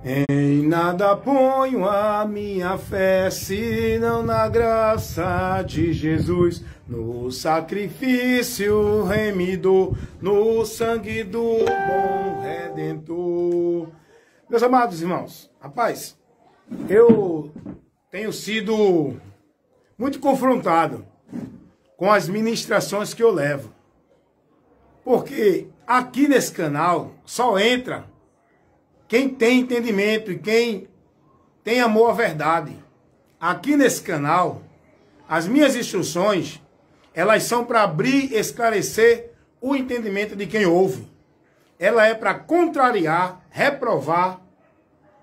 Em nada ponho a minha fé, senão na graça de Jesus, no sacrifício remidor, no sangue do bom Redentor. Meus amados irmãos, rapaz, eu tenho sido muito confrontado com as ministrações que eu levo. Porque aqui nesse canal só entra quem tem entendimento e quem tem amor à verdade. Aqui nesse canal, as minhas instruções, elas são para abrir e esclarecer o entendimento de quem ouve. Ela é para contrariar, reprovar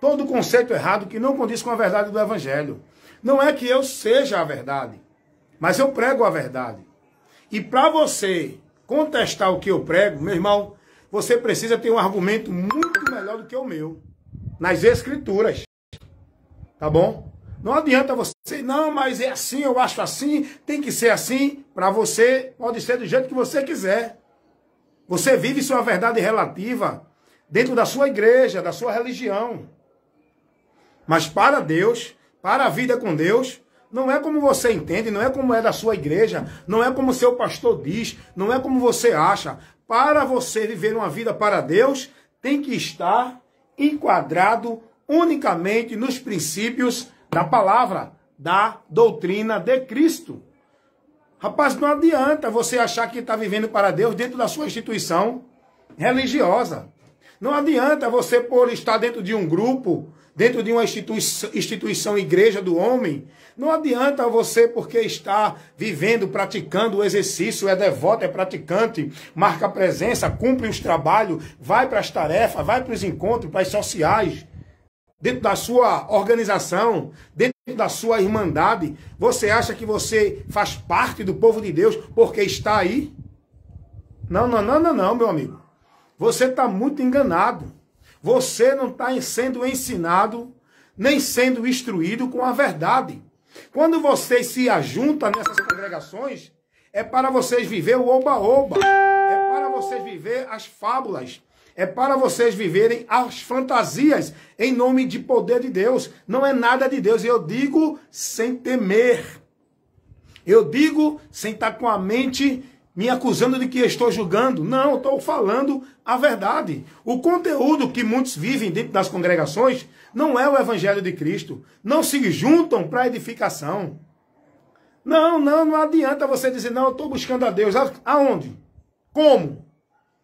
todo conceito errado que não condiz com a verdade do Evangelho. Não é que eu seja a verdade, mas eu prego a verdade. E para você contestar o que eu prego, meu irmão, você precisa ter um argumento muito melhor do que o meu, nas Escrituras. Tá bom? Não adianta você, não, mas é assim, eu acho assim, tem que ser assim. Para você, pode ser do jeito que você quiser. Você vive sua verdade relativa dentro da sua igreja, da sua religião. Mas para Deus, para a vida com Deus, não é como você entende, não é como é da sua igreja, não é como seu pastor diz, não é como você acha. Para você viver uma vida para Deus, tem que estar enquadrado unicamente nos princípios da palavra, da doutrina de Cristo. Rapaz, não adianta você achar que está vivendo para Deus dentro da sua instituição religiosa. Não adianta você, por estar dentro de um grupo, dentro de uma instituição igreja do homem, não adianta você, porque está vivendo, praticando o exercício, é devoto, é praticante, marca presença, cumpre os trabalhos, vai para as tarefas, vai para os encontros, para as sociais, dentro da sua organização, dentro da sua irmandade, você acha que você faz parte do povo de Deus porque está aí? Não, meu amigo. Você está muito enganado. Você não está sendo ensinado, nem sendo instruído com a verdade. Quando vocês se ajuntam nessas congregações, é para vocês viver o oba-oba. É para vocês viver as fábulas. É para vocês viverem as fantasias em nome de poder de Deus. Não é nada de Deus. E eu digo sem temer. Eu digo sem estar com a mente me acusando de que estou julgando. Não, eu estou falando a verdade. O conteúdo que muitos vivem dentro das congregações não é o Evangelho de Cristo. Não se juntam para edificação. Não adianta você dizer, não, eu estou buscando a Deus. Aonde? Como?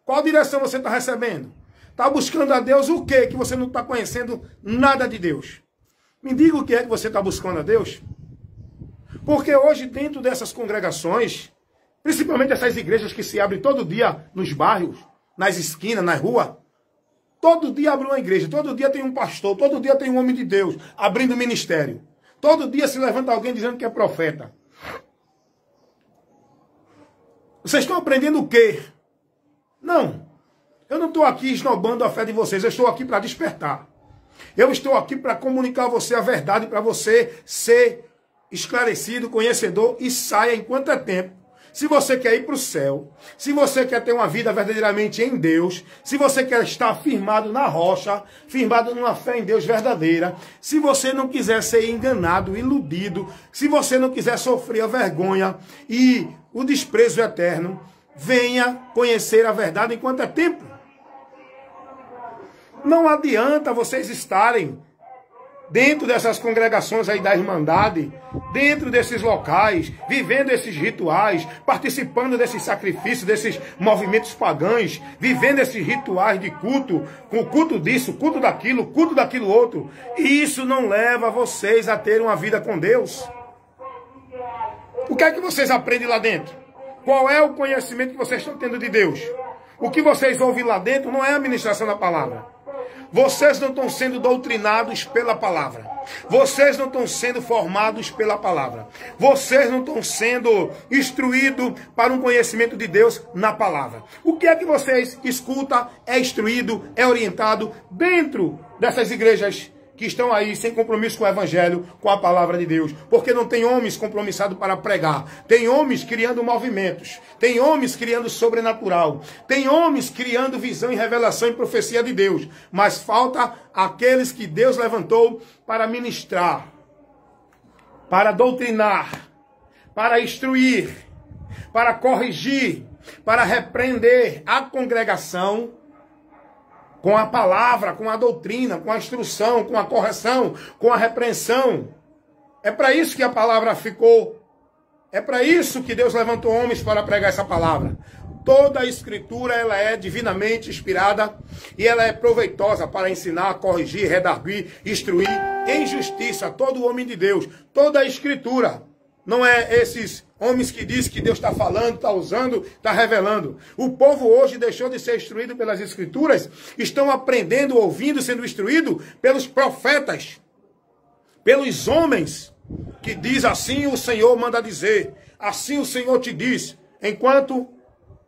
Qual direção você está recebendo? Está buscando a Deus o quê? Que você não está conhecendo nada de Deus. Me diga o que é que você está buscando a Deus. Porque hoje, dentro dessas congregações, principalmente essas igrejas que se abrem todo dia nos bairros, nas esquinas, na rua, todo dia abre uma igreja, todo dia tem um pastor, todo dia tem um homem de Deus abrindo ministério. Todo dia se levanta alguém dizendo que é profeta. Vocês estão aprendendo o quê? Não, eu não estou aqui esnobando a fé de vocês, eu estou aqui para despertar. Eu estou aqui para comunicar a você a verdade, para você ser esclarecido, conhecedor e saia enquanto é tempo. Se você quer ir para o céu, se você quer ter uma vida verdadeiramente em Deus, se você quer estar firmado na rocha, firmado numa fé em Deus verdadeira, se você não quiser ser enganado, iludido, se você não quiser sofrer a vergonha e o desprezo eterno, venha conhecer a verdade enquanto é tempo. Não adianta vocês estarem dentro dessas congregações aí da Irmandade, dentro desses locais, vivendo esses rituais, participando desses sacrifícios, desses movimentos pagãos, vivendo esses rituais de culto, com culto disso, culto daquilo outro. E isso não leva vocês a ter uma vida com Deus. O que é que vocês aprendem lá dentro? Qual é o conhecimento que vocês estão tendo de Deus? O que vocês ouvem lá dentro não é a ministração da palavra. Vocês não estão sendo doutrinados pela palavra. Vocês não estão sendo formados pela palavra. Vocês não estão sendo instruídos para um conhecimento de Deus na palavra. O que é que vocês escutam, é instruído, é orientado dentro dessas igrejas que estão aí sem compromisso com o evangelho, com a palavra de Deus. Porque não tem homens compromissados para pregar. Tem homens criando movimentos. Tem homens criando sobrenatural. Tem homens criando visão e revelação e profecia de Deus. Mas falta aqueles que Deus levantou para ministrar, para doutrinar, para instruir, para corrigir, para repreender a congregação com a palavra, com a doutrina, com a instrução, com a correção, com a repreensão. É para isso que a palavra ficou. É para isso que Deus levantou homens para pregar essa palavra. Toda a escritura ela é divinamente inspirada e ela é proveitosa para ensinar, corrigir, redarguir, instruir em justiça todo homem de Deus. Toda a escritura. Não é esses homens que dizem que Deus está falando, está usando, está revelando. O povo hoje deixou de ser instruído pelas escrituras, estão aprendendo, ouvindo, sendo instruído pelos profetas, pelos homens que diz assim o Senhor manda dizer, assim o Senhor te diz, enquanto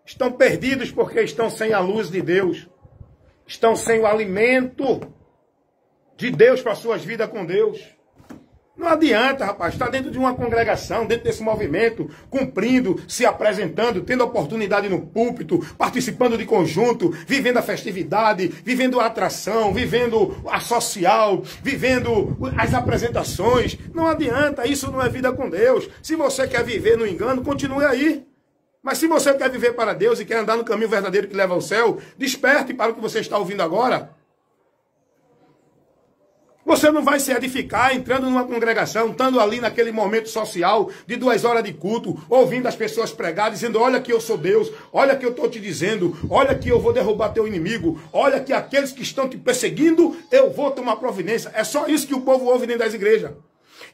estão perdidos porque estão sem a luz de Deus, estão sem o alimento de Deus para suas vidas com Deus. Não adianta, rapaz, estar dentro de uma congregação, dentro desse movimento, cumprindo, se apresentando, tendo oportunidade no púlpito, participando de conjunto, vivendo a festividade, vivendo a atração, vivendo a social, vivendo as apresentações. Não adianta, isso não é vida com Deus. Se você quer viver no engano, continue aí. Mas se você quer viver para Deus e quer andar no caminho verdadeiro que leva ao céu, desperte para o que você está ouvindo agora. Você não vai se edificar entrando numa congregação, estando ali naquele momento social de 2 horas de culto, ouvindo as pessoas pregar, dizendo, olha que eu sou Deus, olha que eu estou te dizendo, olha que eu vou derrubar teu inimigo, olha que aqueles que estão te perseguindo, eu vou tomar providência. É só isso que o povo ouve dentro das igrejas.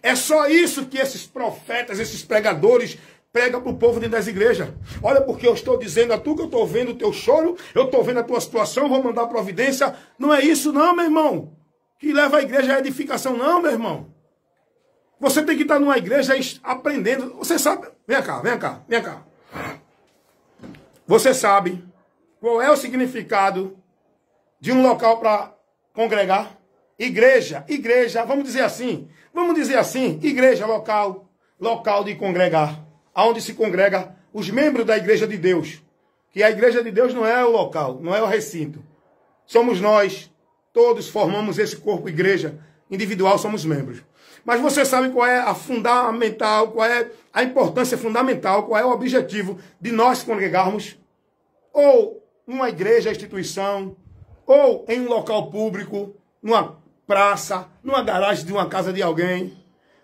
É só isso que esses profetas, esses pregadores pregam para o povo dentro das igrejas. Olha porque eu estou dizendo a tu que eu estou vendo o teu choro, eu estou vendo a tua situação, vou mandar providência. Não é isso não, meu irmão. Que leva a igreja à edificação, não, meu irmão. Você tem que estar numa igreja aprendendo. Você sabe... Vem cá, vem cá, vem cá. Você sabe qual é o significado de um local para congregar? Igreja, vamos dizer assim, igreja, local de congregar. Aonde se congrega os membros da igreja de Deus. Que a igreja de Deus não é o local, não é o recinto. Somos nós. Todos formamos esse corpo igreja, individual somos membros. Mas você sabe qual é a fundamental, qual é a importância fundamental, qual é o objetivo de nós congregarmos? Ou numa igreja, instituição, ou em um local público, numa praça, numa garagem de uma casa de alguém.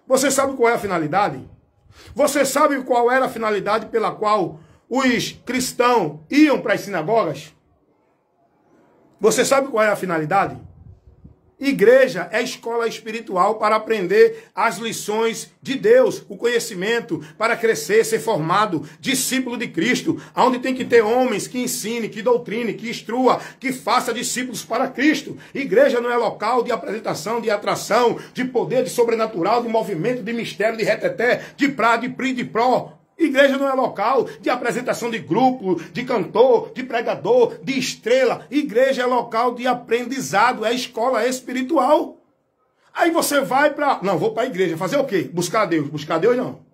Você sabe qual é a finalidade? Você sabe qual era a finalidade pela qual os cristãos iam para as sinagogas? Você sabe qual é a finalidade? Igreja é escola espiritual para aprender as lições de Deus, o conhecimento, para crescer, ser formado, discípulo de Cristo, onde tem que ter homens que ensine, que doutrine, que instrua, que faça discípulos para Cristo. Igreja não é local de apresentação, de atração, de poder, de sobrenatural, de movimento, de mistério, de reteté, de prá, de pri, de pró. Igreja não é local de apresentação de grupo, de cantor, de pregador, de estrela. Igreja é local de aprendizado, é escola espiritual. Aí você vai para... Não, vou para a igreja. Fazer o quê? Buscar a Deus. Buscar a Deus não.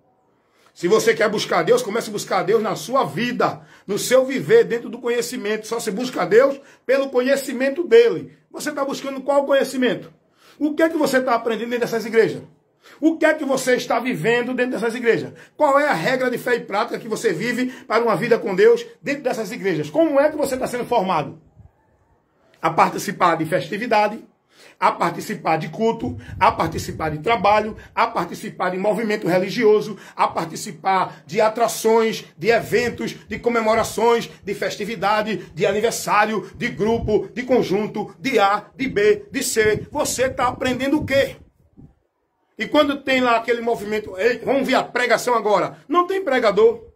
Se você quer buscar a Deus, comece a buscar a Deus na sua vida, no seu viver, dentro do conhecimento. Só se busca a Deus pelo conhecimento dele. Você está buscando qual conhecimento? O que é que você está aprendendo dentro dessas igrejas? O que é que você está vivendo dentro dessas igrejas? Qual é a regra de fé e prática que você vive para uma vida com Deus dentro dessas igrejas? Como é que você está sendo formado? A participar de festividade, a participar de culto, a participar de trabalho, a participar de movimento religioso, a participar de atrações, de eventos, de comemorações, de festividade, de aniversário, de grupo, de conjunto, de A, de B, de C. Você está aprendendo o quê? E quando tem lá aquele movimento, ei, vamos ver a pregação agora. Não tem pregador.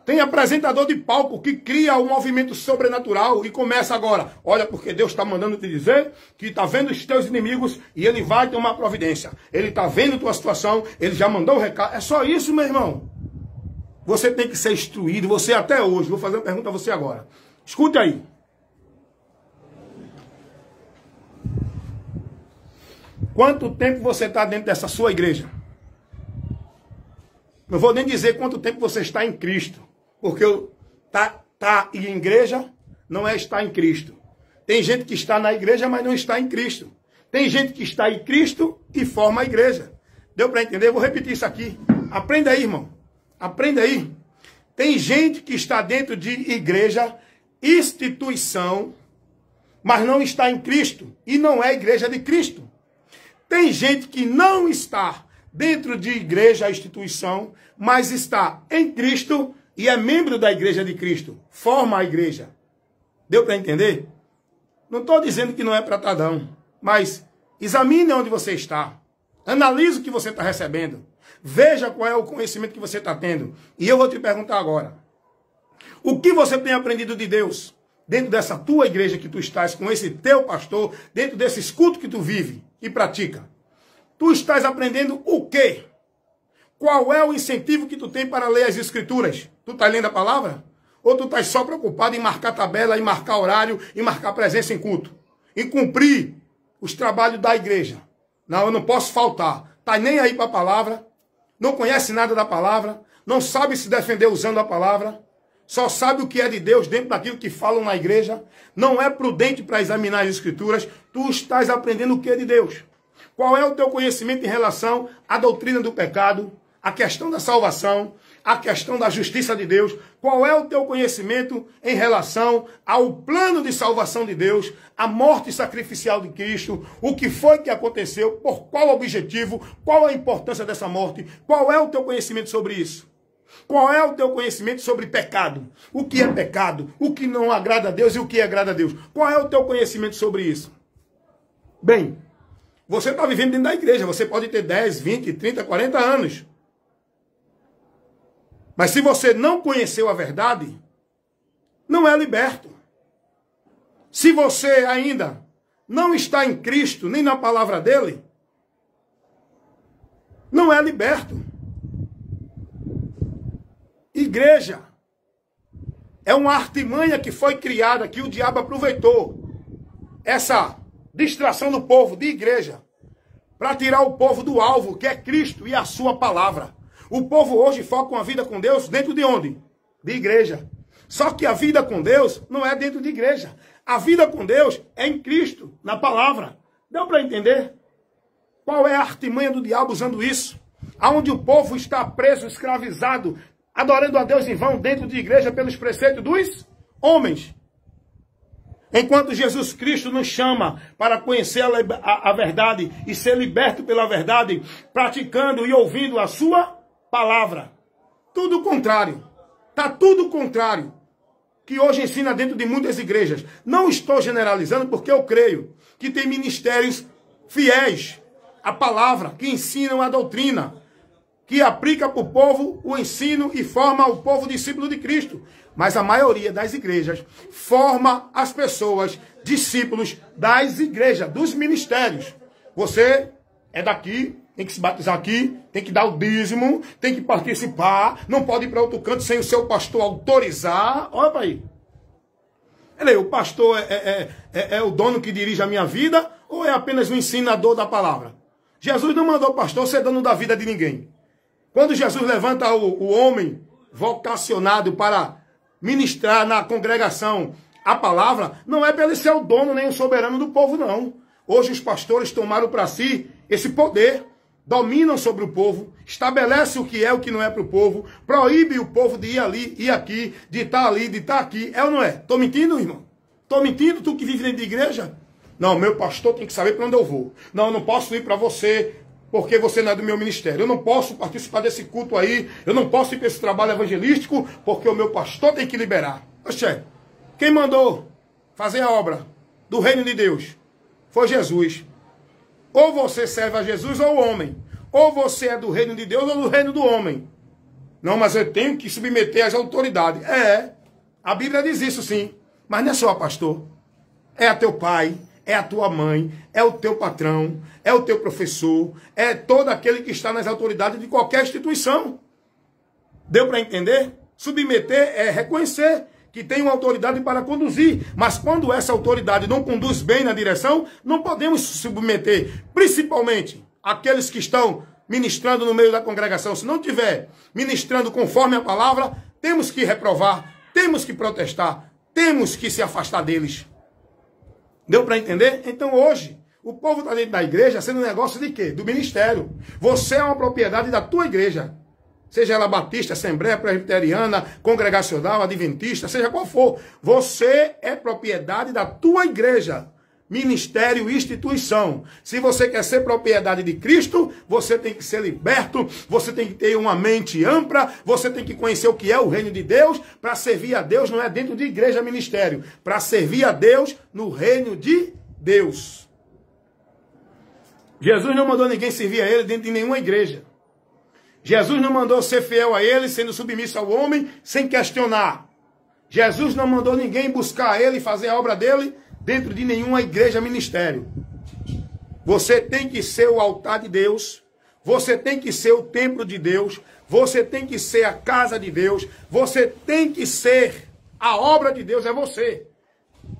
Tem apresentador de palco que cria um movimento sobrenatural e começa agora. Olha, porque Deus está mandando te dizer que está vendo os teus inimigos e Ele vai tomar providência. Ele está vendo a tua situação, Ele já mandou o recado. É só isso, meu irmão. Você tem que ser instruído, você até hoje. Vou fazer uma pergunta a você agora. Escute aí. Quanto tempo você está dentro dessa sua igreja? Não vou nem dizer quanto tempo você está em Cristo. Porque tá em igreja não é estar em Cristo. Tem gente que está na igreja, mas não está em Cristo. Tem gente que está em Cristo e forma a igreja. Deu para entender? Eu vou repetir isso aqui. Aprenda aí, irmão. Aprenda aí. Tem gente que está dentro de igreja, instituição, mas não está em Cristo. E não é igreja de Cristo. Tem gente que não está dentro de igreja, instituição, mas está em Cristo e é membro da igreja de Cristo. Forma a igreja. Deu para entender? Não estou dizendo que não é para estar não, mas examine onde você está. Analise o que você está recebendo. Veja qual é o conhecimento que você está tendo. E eu vou te perguntar agora. O que você tem aprendido de Deus dentro dessa tua igreja que tu estás, com esse teu pastor, dentro desses cultos que tu vive e pratica? Tu estás aprendendo o quê? Qual é o incentivo que tu tem para ler as escrituras? Tu estás lendo a palavra? Ou tu estás só preocupado em marcar tabela, em marcar horário, em marcar presença em culto? Em cumprir os trabalhos da igreja? Não, eu não posso faltar. Está nem aí para a palavra, não conhece nada da palavra, não sabe se defender usando a palavra, só sabe o que é de Deus dentro daquilo que falam na igreja, não é prudente para examinar as escrituras. Tu estás aprendendo o que é de Deus? Qual é o teu conhecimento em relação à doutrina do pecado, à questão da salvação, à questão da justiça de Deus? Qual é o teu conhecimento em relação ao plano de salvação de Deus, a morte sacrificial de Cristo, o que foi que aconteceu, por qual objetivo, qual a importância dessa morte? Qual é o teu conhecimento sobre isso? Qual é o teu conhecimento sobre pecado? O que é pecado? O que não agrada a Deus e o que agrada a Deus? Qual é o teu conhecimento sobre isso? Bem, você está vivendo dentro da igreja, você pode ter 10, 20, 30, 40 anos. Mas se você não conheceu a verdade, não é liberto. Se você ainda não está em Cristo, nem na palavra dele, não é liberto. Igreja é uma artimanha que foi criada, que o diabo aproveitou. Essa distração do povo de igreja, para tirar o povo do alvo, que é Cristo e a sua palavra. O povo hoje foca uma vida com Deus dentro de onde? De igreja. Só que a vida com Deus não é dentro de igreja. A vida com Deus é em Cristo, na palavra. Deu para entender? Qual é a artimanha do diabo usando isso? Aonde o povo está preso, escravizado, adorando a Deus em vão dentro de igreja pelos preceitos dos homens. Enquanto Jesus Cristo nos chama para conhecer a verdade e ser liberto pela verdade, praticando e ouvindo a sua palavra. Tudo contrário. Está tudo contrário. Que hoje ensina dentro de muitas igrejas. Não estou generalizando porque eu creio que tem ministérios fiéis à palavra, que ensinam a doutrina, que aplica para o povo o ensino e forma o povo discípulo de Cristo. Mas a maioria das igrejas forma as pessoas discípulos das igrejas, dos ministérios. Você é daqui, tem que se batizar aqui, tem que dar o dízimo, tem que participar, não pode ir para outro canto sem o seu pastor autorizar. Olha para aí. O pastor é o dono que dirige a minha vida ou é apenas um ensinador da palavra? Jesus não mandou o pastor ser dono da vida de ninguém. Quando Jesus levanta o homem vocacionado para ministrar na congregação a palavra, não é para ele ser o dono nem o soberano do povo, não. Hoje os pastores tomaram para si esse poder, dominam sobre o povo, estabelecem o que é o que não é para o povo, proíbe o povo de ir ali, ir aqui, de estar ali, de estar aqui. É ou não é? Estou mentindo, irmão? Estou mentindo, tu que vive dentro de igreja? Não, meu pastor tem que saber para onde eu vou. Não, eu não posso ir para você, porque você não é do meu ministério. Eu não posso participar desse culto aí. Eu não posso ir para esse trabalho evangelístico, porque o meu pastor tem que liberar. Oxê, quem mandou fazer a obra do reino de Deus foi Jesus. Ou você serve a Jesus ou o homem. Ou você é do reino de Deus ou do reino do homem. Não, mas eu tenho que submeter às autoridades. A Bíblia diz isso sim. Mas não é só pastor. É a teu pai, é a tua mãe, é o teu patrão, é o teu professor, é todo aquele que está nas autoridades de qualquer instituição. Deu para entender? Submeter é reconhecer que tem uma autoridade para conduzir. Mas quando essa autoridade não conduz bem na direção, não podemos se submeter, principalmente aqueles que estão ministrando no meio da congregação. Se não estiver ministrando conforme a palavra, temos que reprovar, temos que protestar, temos que se afastar deles. Deu para entender? Então hoje, o povo está dentro da igreja sendo um negócio de quê? Do ministério. Você é uma propriedade da tua igreja. Seja ela batista, assembleia, presbiteriana, congregacional, adventista, seja qual for. Você é propriedade da tua igreja. Ministério, instituição. Se você quer ser propriedade de Cristo, você tem que ser liberto, você tem que ter uma mente ampla, você tem que conhecer o que é o reino de Deus. Para servir a Deus não é dentro de igreja, ministério. Para servir a Deus no reino de Deus. Jesus não mandou ninguém servir a ele dentro de nenhuma igreja. Jesus não mandou ser fiel a ele, sendo submisso ao homem, sem questionar. Jesus não mandou ninguém buscar ele e fazer a obra dele dentro de nenhuma igreja, ministério. Você tem que ser o altar de Deus, você tem que ser o templo de Deus, você tem que ser a casa de Deus, você tem que ser a obra de Deus, é você.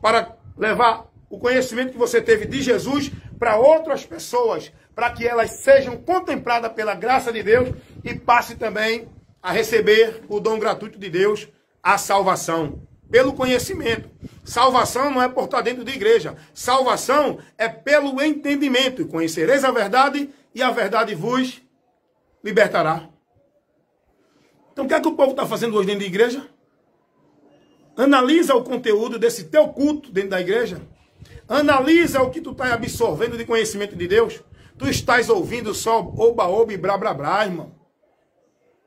Para levar o conhecimento que você teve de Jesus para outras pessoas, para que elas sejam contempladas pela graça de Deus e passe também a receber o dom gratuito de Deus, a salvação. Pelo conhecimento. Salvação não é por estar dentro de igreja. Salvação é pelo entendimento. Conhecereis a verdade e a verdade vos libertará. Então o que é que o povo está fazendo hoje dentro da igreja? Analisa o conteúdo desse teu culto dentro da igreja. Analisa o que tu está absorvendo de conhecimento de Deus. Tu estás ouvindo só oba-oba e blá-blá-blá, irmão.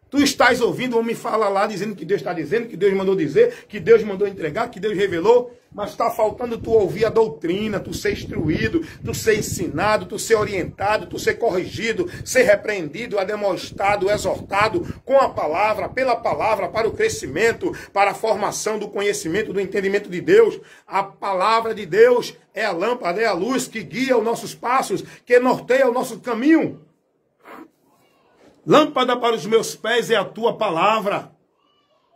Tu estás ouvindo o homem falar lá, dizendo que Deus está dizendo, que Deus mandou dizer, que Deus mandou entregar, que Deus revelou. Mas está faltando tu ouvir a doutrina, tu ser instruído, tu ser ensinado, tu ser orientado, tu ser corrigido, ser repreendido, ademostrado, exortado com a palavra, pela palavra, para o crescimento, para a formação do conhecimento, do entendimento de Deus. A palavra de Deus é a lâmpada, é a luz que guia os nossos passos, que norteia o nosso caminho. Lâmpada para os meus pés é a tua palavra.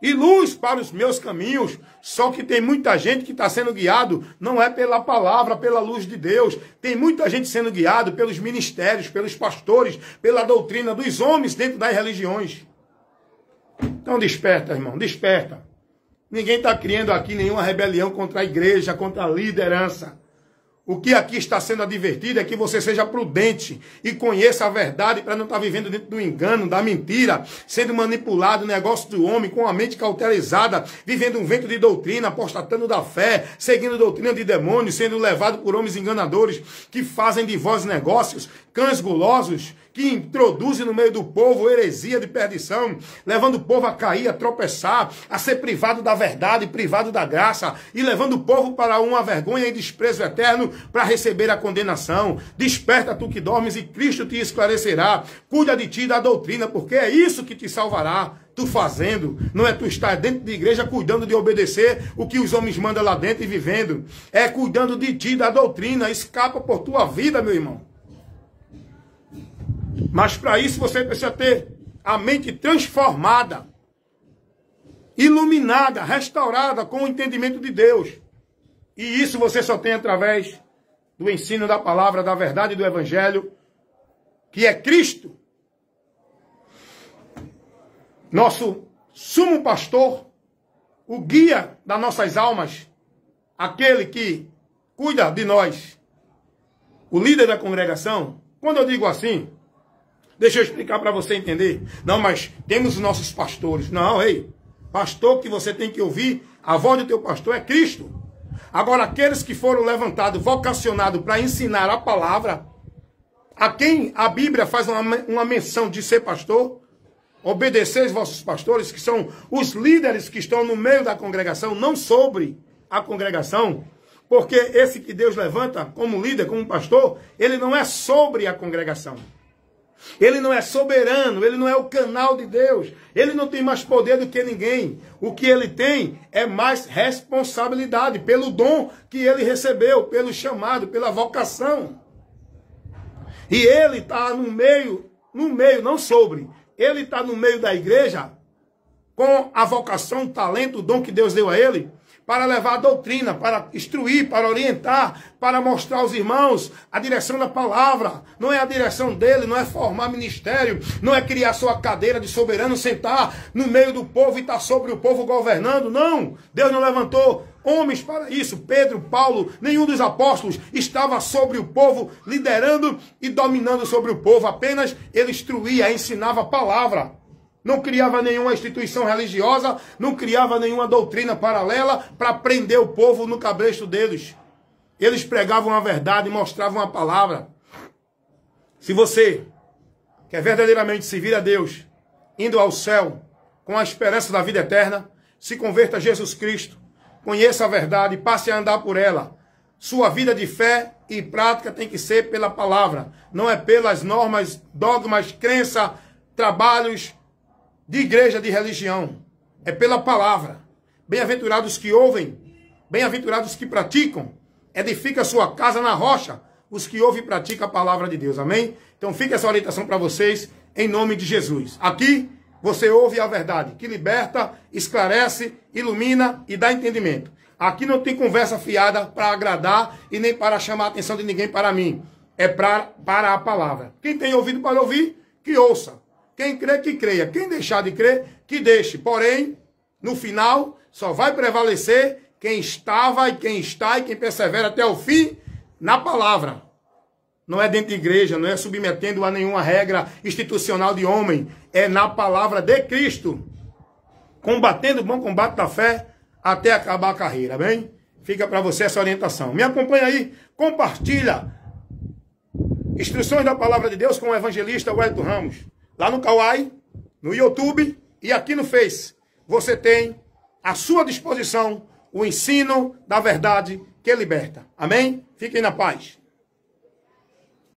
E luz para os meus caminhos. Só que tem muita gente que está sendo guiado, não é pela palavra, pela luz de Deus. Tem muita gente sendo guiado pelos ministérios, pelos pastores, pela doutrina dos homens dentro das religiões. Então desperta, irmão, desperta. Ninguém está criando aqui nenhuma rebelião contra a igreja, contra a liderança. O que aqui está sendo advertido é que você seja prudente e conheça a verdade para não estar vivendo dentro do engano, da mentira, sendo manipulado no negócio do homem com a mente cauterizada, vivendo um vento de doutrina, apostatando da fé, seguindo doutrina de demônios, sendo levado por homens enganadores que fazem de vós negócios, cães gulosos, que introduzem no meio do povo heresia de perdição, levando o povo a cair, a tropeçar, a ser privado da verdade, privado da graça, e levando o povo para uma vergonha e desprezo eterno para receber a condenação. Desperta tu que dormes e Cristo te esclarecerá. Cuida de ti da doutrina, porque é isso que te salvará. Tu fazendo, não é tu estar dentro de igreja cuidando de obedecer o que os homens mandam lá dentro e vivendo. É cuidando de ti, da doutrina. Escapa por tua vida, meu irmão. Mas para isso você precisa ter a mente transformada, iluminada, restaurada com o entendimento de Deus. E isso você só tem através do ensino da palavra, da verdade e do evangelho, que é Cristo. Nosso sumo pastor, o guia das nossas almas, aquele que cuida de nós, o líder da congregação. Quando eu digo assim, deixa eu explicar para você entender. Não, mas temos os nossos pastores. Não, ei, pastor que você tem que ouvir, a voz do teu pastor é Cristo. Agora, aqueles que foram levantados, vocacionados para ensinar a palavra, a quem a Bíblia faz uma menção de ser pastor, obedecer os vossos pastores, que são os líderes que estão no meio da congregação, não sobre a congregação, porque esse que Deus levanta como líder, como pastor, ele não é sobre a congregação. Ele não é soberano, ele não é o canal de Deus, ele não tem mais poder do que ninguém. O que ele tem é mais responsabilidade pelo dom que ele recebeu, pelo chamado, pela vocação. E ele está no meio, não sobre. Ele está no meio da igreja com a vocação, o talento, o dom que Deus deu a ele, para levar a doutrina, para instruir, para orientar, para mostrar aos irmãos a direção da palavra. Não é a direção dele, não é formar ministério, não é criar sua cadeira de soberano, sentar no meio do povo e estar sobre o povo governando. Não, Deus não levantou homens para isso. Pedro, Paulo, nenhum dos apóstolos estava sobre o povo, liderando e dominando sobre o povo. Apenas ele instruía, ensinava a palavra. Não criava nenhuma instituição religiosa, não criava nenhuma doutrina paralela para prender o povo no cabresto deles. Eles pregavam a verdade, mostravam a palavra. Se você quer verdadeiramente servir a Deus, indo ao céu com a esperança da vida eterna, se converta a Jesus Cristo, conheça a verdade, passe a andar por ela. Sua vida de fé e prática tem que ser pela palavra, não é pelas normas, dogmas, crença, trabalhos de igreja, de religião. É pela palavra. Bem-aventurados que ouvem, bem-aventurados que praticam. Edifica sua casa na rocha, os que ouvem e praticam a palavra de Deus. Amém? Então fica essa orientação para vocês, em nome de Jesus. Aqui você ouve a verdade, que liberta, esclarece, ilumina e dá entendimento. Aqui não tem conversa fiada para agradar e nem para chamar a atenção de ninguém para mim. É para a palavra. Quem tem ouvido para ouvir, que ouça. Quem crê, que creia. Quem deixar de crer, que deixe. Porém, no final, só vai prevalecer quem estava e quem está e quem persevera até o fim na palavra. Não é dentro de igreja, não é submetendo a nenhuma regra institucional de homem. É na palavra de Cristo. Combatendo o bom combate da fé até acabar a carreira, amém? Fica para você essa orientação. Me acompanha aí, compartilha instruções da palavra de Deus com o evangelista Wellington Ramos. Lá no Kawai, no YouTube e aqui no Face, você tem à sua disposição o ensino da verdade que liberta. Amém? Fiquem na paz.